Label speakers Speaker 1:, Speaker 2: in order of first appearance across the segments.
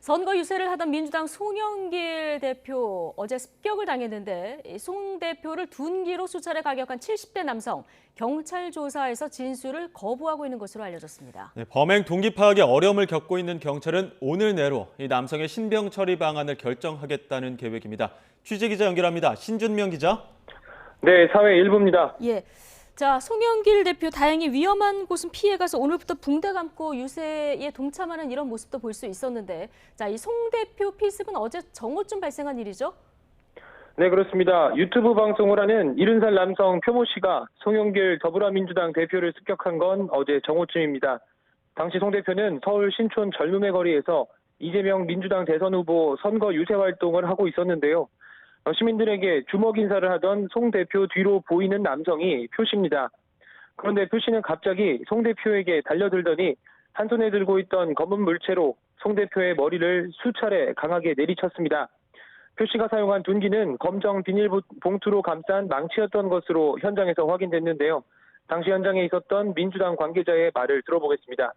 Speaker 1: 선거 유세를 하던 민주당 송영길 대표 어제 습격을 당했는데 송 대표를 둔기로 수차례 가격한 70대 남성 경찰 조사에서 진술을 거부하고 있는 것으로 알려졌습니다.
Speaker 2: 네, 범행 동기 파악에 어려움을 겪고 있는 경찰은 오늘 내로 이 남성의 신병 처리 방안을 결정하겠다는 계획입니다. 취재기자 연결합니다. 신준명 기자.
Speaker 3: 네, 사회 일부입니다.
Speaker 1: 예. 자, 송영길 대표 다행히 위험한 곳은 피해가서 오늘부터 붕대 감고 유세에 동참하는 이런 모습도 볼 수 있었는데, 자, 이 송 대표 피습은 어제 정오쯤 발생한 일이죠?
Speaker 3: 네, 그렇습니다. 유튜브 방송을 하는 70살 남성 표모 씨가 송영길 더불어민주당 대표를 습격한 건 어제 정오쯤입니다. 당시 송 대표는 서울 신촌 젊음의 거리에서 이재명 민주당 대선 후보 선거 유세 활동을 하고 있었는데요. 시민들에게 주먹 인사를 하던 송 대표 뒤로 보이는 남성이 표 씨입니다. 그런데 표 씨는 갑자기 송 대표에게 달려들더니 한 손에 들고 있던 검은 물체로 송 대표의 머리를 수차례 강하게 내리쳤습니다. 표 씨가 사용한 둔기는 검정 비닐봉투로 감싼 망치였던 것으로 현장에서 확인됐는데요. 당시 현장에 있었던 민주당 관계자의 말을 들어보겠습니다.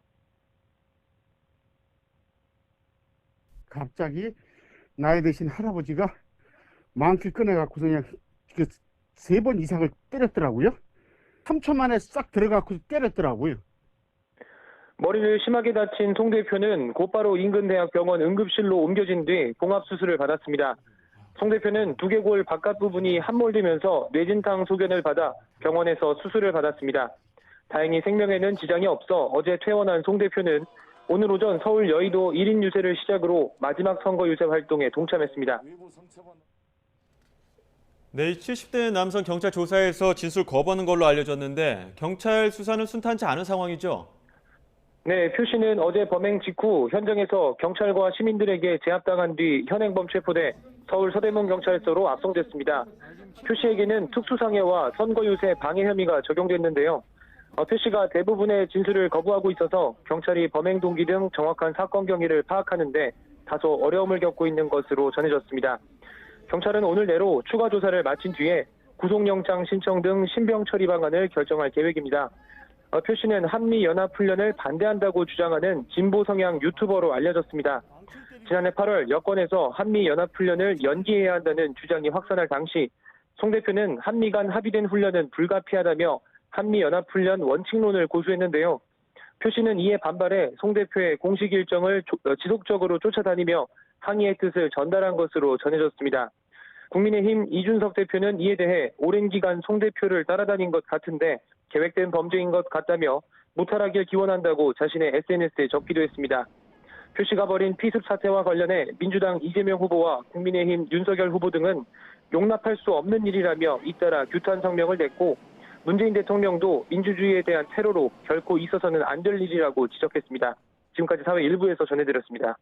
Speaker 4: 갑자기 나이 드신 할아버지가 망치 꺼내갖고서 그냥 3번 이상을 때렸더라고요. 3초 만에 싹 들어가고 때렸더라고요.
Speaker 3: 머리를 심하게 다친 송 대표는 곧바로 인근 대학병원 응급실로 옮겨진 뒤 봉합수술을 받았습니다. 송 대표는 두개골 바깥 부분이 함몰되면서 뇌진탕 소견을 받아 병원에서 수술을 받았습니다. 다행히 생명에는 지장이 없어 어제 퇴원한 송 대표는 오늘 오전 서울 여의도 1인 유세를 시작으로 마지막 선거 유세 활동에 동참했습니다.
Speaker 2: 네, 70대 남성 경찰 조사에서 진술 거부하는 걸로 알려졌는데 경찰 수사는 순탄치 않은 상황이죠?
Speaker 3: 네, 표 씨는 어제 범행 직후 현장에서 경찰과 시민들에게 제압당한 뒤 현행범 체포돼 서울 서대문 경찰서로 압송됐습니다. 표 씨에게는 특수상해와 선거유세 방해 혐의가 적용됐는데요. 표 씨가 대부분의 진술을 거부하고 있어서 경찰이 범행 동기 등 정확한 사건 경위를 파악하는데 다소 어려움을 겪고 있는 것으로 전해졌습니다. 경찰은 오늘 내로 추가 조사를 마친 뒤에 구속영장 신청 등 신병 처리 방안을 결정할 계획입니다. 표 씨는 한미연합훈련을 반대한다고 주장하는 진보 성향 유튜버로 알려졌습니다. 지난해 8월 여권에서 한미연합훈련을 연기해야 한다는 주장이 확산할 당시 송 대표는 한미 간 합의된 훈련은 불가피하다며 한미연합훈련 원칙론을 고수했는데요. 표 씨는 이에 반발해 송 대표의 공식 일정을 지속적으로 쫓아다니며 항의의 뜻을 전달한 것으로 전해졌습니다. 국민의힘 이준석 대표는 이에 대해 오랜 기간 송 대표를 따라다닌 것 같은데 계획된 범죄인 것 같다며 무탈하길 기원한다고 자신의 SNS에 적기도 했습니다. 표 씨가 벌인 피습 사태와 관련해 민주당 이재명 후보와 국민의힘 윤석열 후보 등은 용납할 수 없는 일이라며 잇따라 규탄 성명을 냈고 문재인 대통령도 민주주의에 대한 테러로 결코 있어서는 안 될 일이라고 지적했습니다. 지금까지 사회 일부에서 전해드렸습니다.